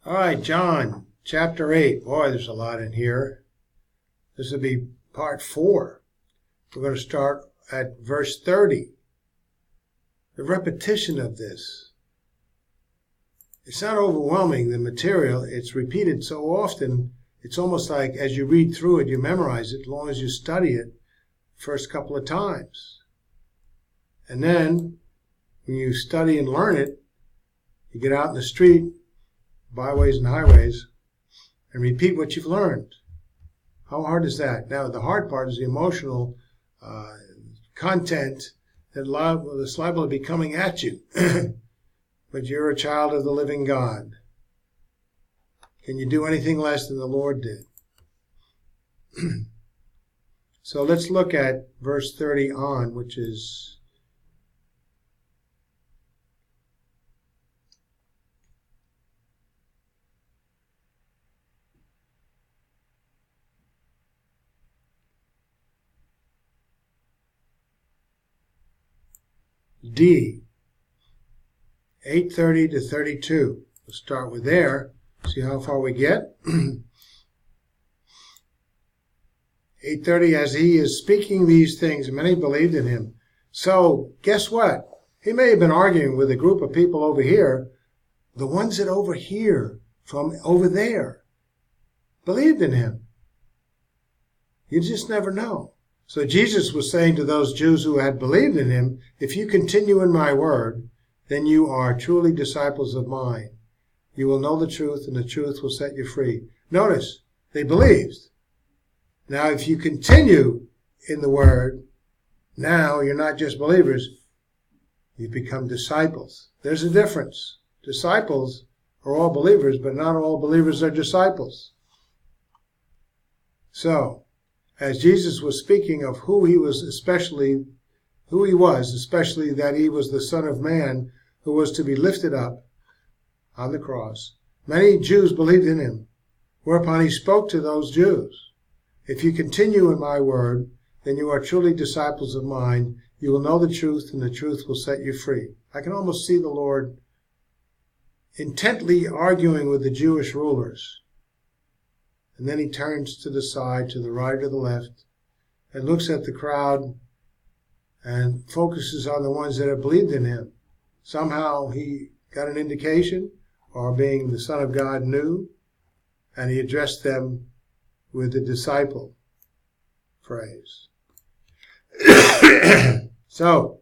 All right, John, chapter 8. Boy, there's a lot in here. This will be part 4. We're going to start at verse 30. The repetition of this. It's not overwhelming, the material. It's repeated so often, it's almost like as you read through it, you memorize it, as long as you study it first couple of times. And then, when you study and learn it, you get out in the street, byways and highways, and repeat what you've learned. How hard is that? Now, the hard part is the emotional content that's liable to be coming at you. But you're a child of the living God. Can you do anything less than the Lord did? So let's look at verse 30 on, which is D, 8:30 to 32. We'll start with there, see how far we get. 8:30, as he is speaking these things, many believed in him. So, guess what? He may have been arguing with a group of people over here. The ones that over here, from over there, believed in him. You just never know. So Jesus was saying to those Jews who had believed in him, if you continue in my word, then you are truly disciples of mine. You will know the truth, and the truth will set you free. Notice, they believed. Now, if you continue in the word, now you're not just believers, you become disciples. There's a difference. Disciples are all believers, but not all believers are disciples. So, as Jesus was speaking of who he was, especially that he was the Son of Man who was to be lifted up on the cross, many Jews believed in him, whereupon he spoke to those Jews. If you continue in my word, then you are truly disciples of mine. You will know the truth, and the truth will set you free. I can almost see the Lord intently arguing with the Jewish rulers. And then he turns to the side, to the right or the left, and looks at the crowd and focuses on the ones that have believed in him. Somehow he got an indication, or being the Son of God knew, and he addressed them with the disciple phrase. So,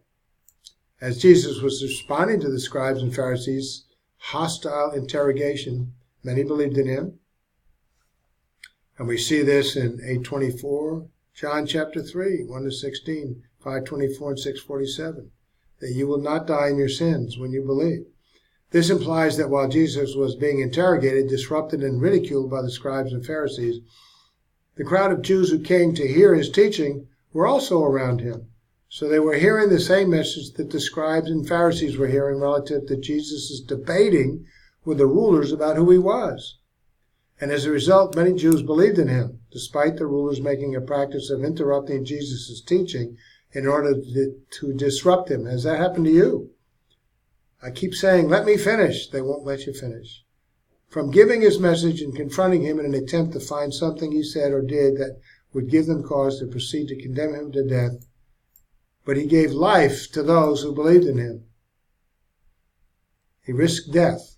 as Jesus was responding to the scribes and Pharisees' hostile interrogation, many believed in him. And we see this in 8:24, John chapter 3, 1 to 16, 5:24 and 6:47, that you will not die in your sins when you believe. This implies that while Jesus was being interrogated, disrupted, and ridiculed by the scribes and Pharisees, the crowd of Jews who came to hear his teaching were also around him. So they were hearing the same message that the scribes and Pharisees were hearing relative to Jesus' debating with the rulers about who he was. And as a result, many Jews believed in him, despite the rulers making a practice of interrupting Jesus' teaching in order to disrupt him. Has that happened to you? I keep saying, let me finish. They won't let you finish. From giving his message and confronting him in an attempt to find something he said or did that would give them cause to proceed to condemn him to death. But he gave life to those who believed in him. He risked death.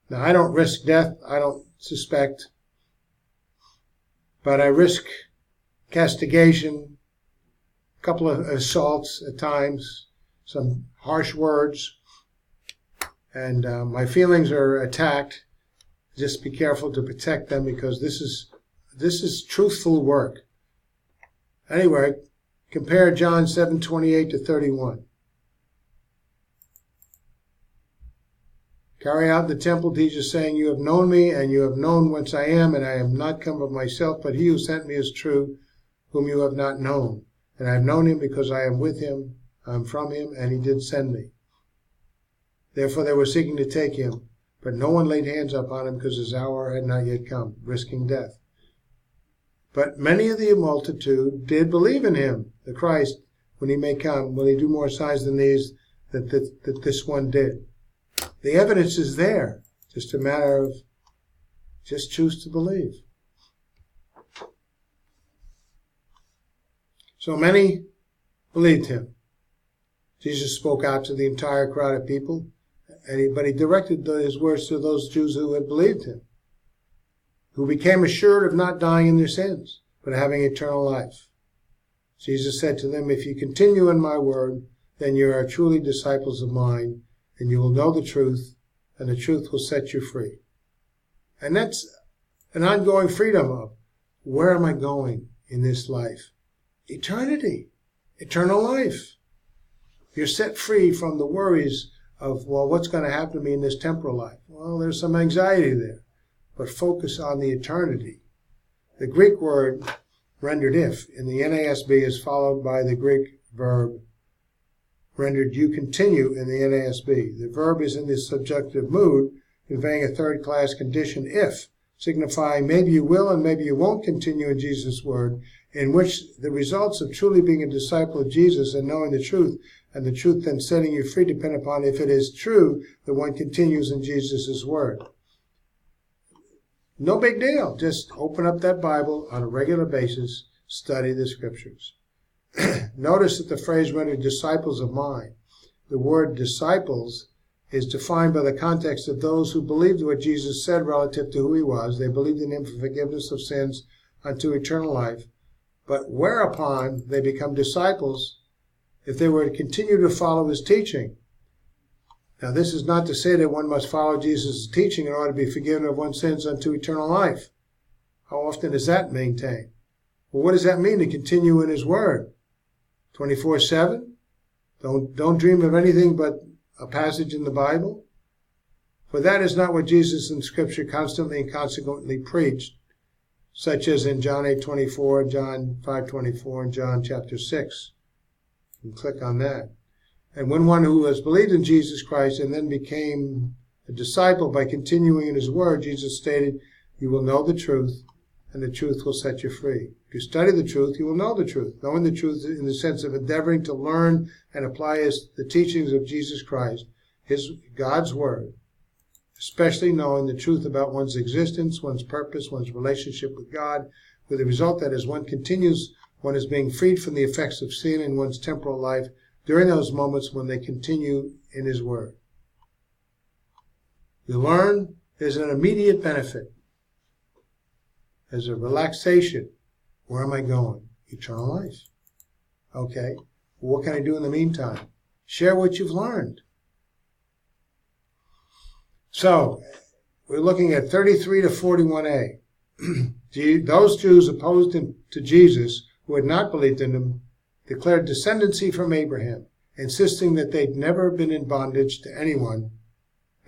Now, I don't risk death, I don't suspect, but I risk castigation, a couple of assaults at times, some harsh words, and my feelings are attacked. Just be careful to protect them, because this is truthful work. Anyway, compare John 7:28 to 31. Carry out the temple, Jesus saying, you have known me, and you have known whence I am, and I am not come of myself, but he who sent me is true, whom you have not known. And I have known him because I am with him, I am from him, and he did send me. Therefore they were seeking to take him, but no one laid hands upon him, because his hour had not yet come, risking death. But many of the multitude did believe in him, the Christ, when he may come, will he do more signs than these that this one did. The evidence is there. Just a matter of just choose to believe. So many believed him. Jesus spoke out to the entire crowd of people, but he directed his words to those Jews who had believed him, who became assured of not dying in their sins, but having eternal life. Jesus said to them, if you continue in my word, then you are truly disciples of mine, and you will know the truth, and the truth will set you free. And that's an ongoing freedom of, where am I going in this life? Eternity, eternal life. You're set free from the worries of, well, what's going to happen to me in this temporal life? Well, there's some anxiety there, but focus on the eternity. The Greek word rendered if in the NASB is followed by the Greek verb rendered you continue in the NASB. The verb is in the subjunctive mood, conveying a third-class condition if, signifying maybe you will and maybe you won't continue in Jesus' word, in which the results of truly being a disciple of Jesus and knowing the truth, and the truth then setting you free depend upon if it is true that one continues in Jesus' word. No big deal. Just open up that Bible on a regular basis, study the scriptures. Notice that the phrase rendered disciples of mine. The word disciples is defined by the context of those who believed what Jesus said relative to who he was. They believed in him for forgiveness of sins unto eternal life. But whereupon they become disciples if they were to continue to follow his teaching. Now, this is not to say that one must follow Jesus' teaching in order to be forgiven of one's sins unto eternal life. How often is that maintained? Well, what does that mean to continue in his word? 24/7? Don't dream of anything but a passage in the Bible? For that is not what Jesus in Scripture constantly and consequently preached, such as in John 8:24, John 5:24, and John chapter 6. You can click on that. And when one who has believed in Jesus Christ and then became a disciple by continuing in his word, Jesus stated, you will know the truth, and the truth will set you free. If you study the truth, you will know the truth. Knowing the truth in the sense of endeavoring to learn and apply the teachings of Jesus Christ, God's word, especially knowing the truth about one's existence, one's purpose, one's relationship with God, with the result that as one continues, one is being freed from the effects of sin in one's temporal life during those moments when they continue in his word. You learn there's an immediate benefit. There's a relaxation. Where am I going? Eternal life. Okay. Well, what can I do in the meantime? Share what you've learned. So, we're looking at 33 to 41a. Those Jews opposed to Jesus who had not believed in him declared descendancy from Abraham, insisting that they'd never been in bondage to anyone.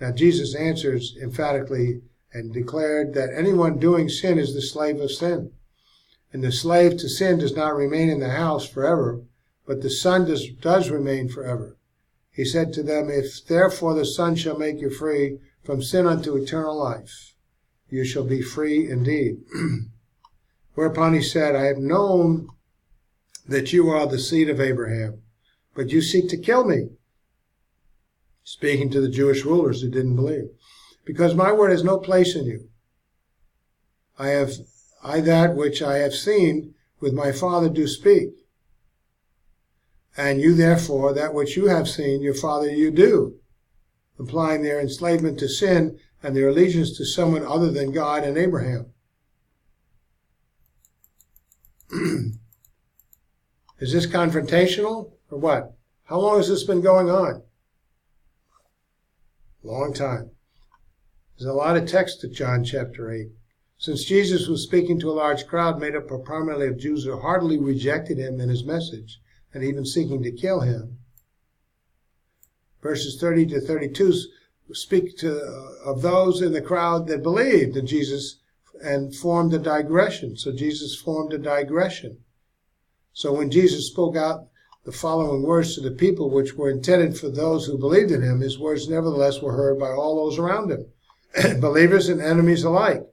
Now Jesus answers emphatically and declared that anyone doing sin is the slave of sin. And the slave to sin does not remain in the house forever, but the Son does remain forever. He said to them, if therefore the Son shall make you free from sin unto eternal life, you shall be free indeed. Whereupon he said, I have known that you are the seed of Abraham, but you seek to kill me. Speaking to the Jewish rulers who didn't believe. Because my word has no place in you. I that which I have seen with my Father do speak. And you therefore, that which you have seen, your father you do. Implying their enslavement to sin and their allegiance to someone other than God and Abraham. Is this confrontational or what? How long has this been going on? Long time. There's a lot of text to John chapter 8. Since Jesus was speaking to a large crowd made up primarily of Jews who heartily rejected him and his message, and even seeking to kill him. Verses 30 to 32 speak of those in the crowd that believed in Jesus and formed a digression. So Jesus formed a digression. So when Jesus spoke out the following words to the people, which were intended for those who believed in him, his words nevertheless were heard by all those around him, believers and enemies alike.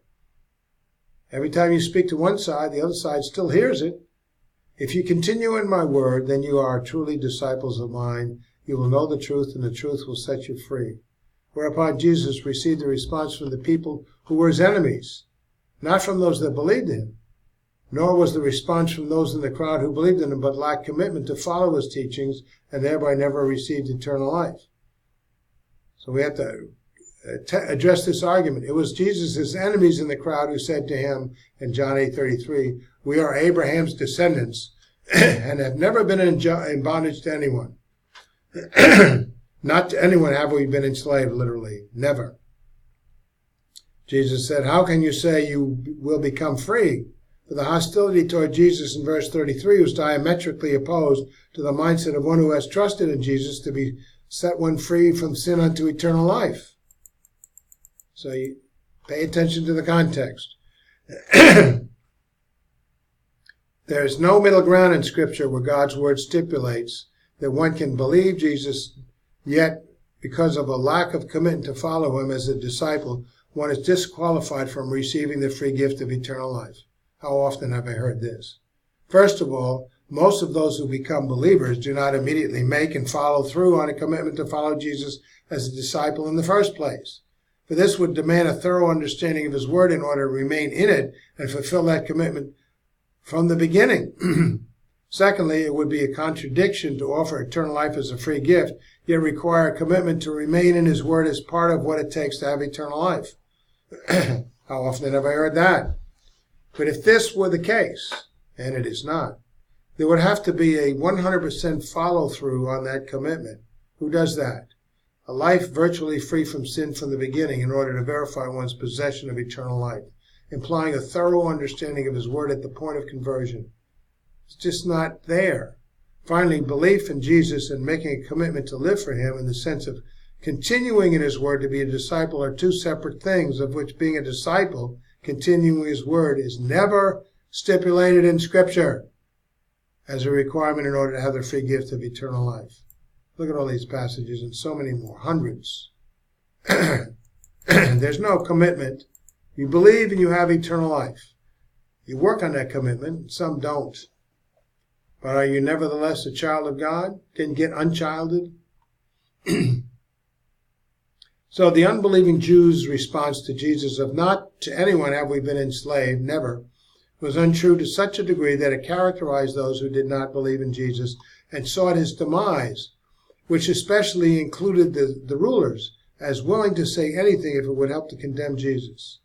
Every time you speak to one side, the other side still hears it. If you continue in my word, then you are truly disciples of mine. You will know the truth, and the truth will set you free. whereupon Jesus received a response from the people who were his enemies, not from those that believed in him. Nor was the response from those in the crowd who believed in him but lacked commitment to follow his teachings and thereby never received eternal life. So we have to address this argument. It was Jesus' enemies in the crowd who said to him in John 8:33, "We are Abraham's descendants and have never been in bondage to anyone." Not to anyone have we been enslaved, literally. Never. Jesus said, "How can you say you will become free?" For the hostility toward Jesus in verse 33 was diametrically opposed to the mindset of one who has trusted in Jesus to be set one free from sin unto eternal life. So you pay attention to the context. There is no middle ground in Scripture where God's word stipulates that one can believe Jesus, yet because of a lack of commitment to follow him as a disciple, one is disqualified from receiving the free gift of eternal life. How often have I heard this? First of all, most of those who become believers do not immediately make and follow through on a commitment to follow Jesus as a disciple in the first place. For this would demand a thorough understanding of his word in order to remain in it and fulfill that commitment from the beginning. Secondly, it would be a contradiction to offer eternal life as a free gift, yet require a commitment to remain in his word as part of what it takes to have eternal life. How often have I heard that? But if this were the case, and it is not, there would have to be a 100% follow-through on that commitment. Who does that? A life virtually free from sin from the beginning in order to verify one's possession of eternal life, implying a thorough understanding of his word at the point of conversion. It's just not there. Finally, belief in Jesus and making a commitment to live for him in the sense of continuing in his word to be a disciple are two separate things, of which being a disciple, continuing his word, is never stipulated in Scripture as a requirement in order to have the free gift of eternal life. Look at all these passages and so many more, hundreds. There's no commitment. You believe and you have eternal life. You work on that commitment. Some don't. But are you nevertheless a child of God? Didn't get unchilded? So the unbelieving Jews' response to Jesus of "not to anyone have we been enslaved," never, was untrue to such a degree that it characterized those who did not believe in Jesus and sought his demise, which especially included the rulers, as willing to say anything if it would help to condemn Jesus.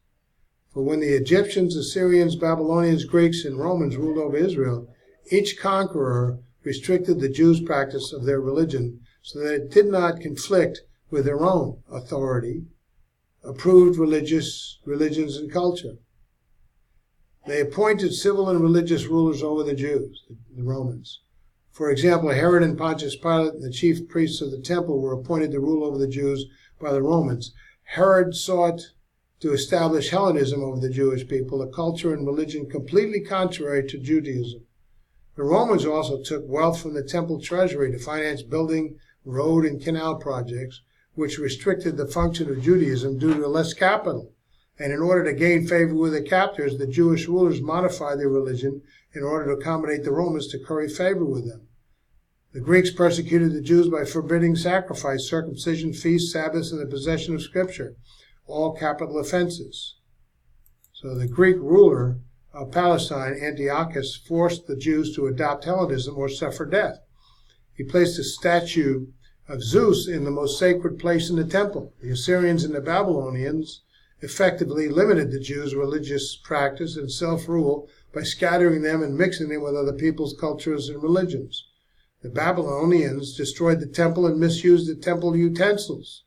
For when the Egyptians, Assyrians, Babylonians, Greeks, and Romans ruled over Israel, each conqueror restricted the Jews' practice of their religion so that it did not conflict with their own authority, approved religions and culture. They appointed civil and religious rulers over the Jews, the Romans. For example, Herod and Pontius Pilate and the chief priests of the temple were appointed to rule over the Jews by the Romans. Herod sought to establish Hellenism over the Jewish people, a culture and religion completely contrary to Judaism. The Romans also took wealth from the temple treasury to finance building, road, and canal projects, which restricted the function of Judaism due to less capital. And in order to gain favor with their captors, the Jewish rulers modified their religion in order to accommodate the Romans to curry favor with them. The Greeks persecuted the Jews by forbidding sacrifice, circumcision, feasts, Sabbaths, and the possession of Scripture, all capital offenses. So the Greek ruler of Palestine, Antiochus, forced the Jews to adopt Hellenism or suffer death. He placed a statue of Zeus in the most sacred place in the temple. The Assyrians and the Babylonians effectively limited the Jews' religious practice and self-rule by scattering them and mixing them with other people's cultures and religions. The Babylonians destroyed the temple and misused the temple utensils.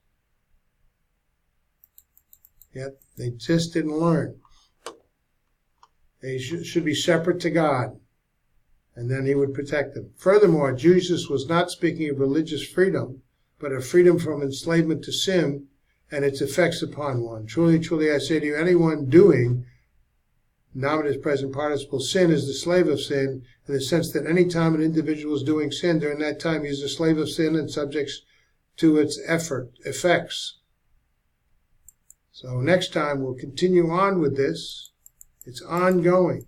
Yet they just didn't learn. They should be separate to God, and then he would protect them. Furthermore, Jesus was not speaking of religious freedom, but of freedom from enslavement to sin and its effects upon one. Truly, truly, I say to you, anyone doing, nominative present participle, sin is the slave of sin, in the sense that any time an individual is doing sin, during that time he is a slave of sin and subject to its effects. So next time we'll continue on with this. It's ongoing.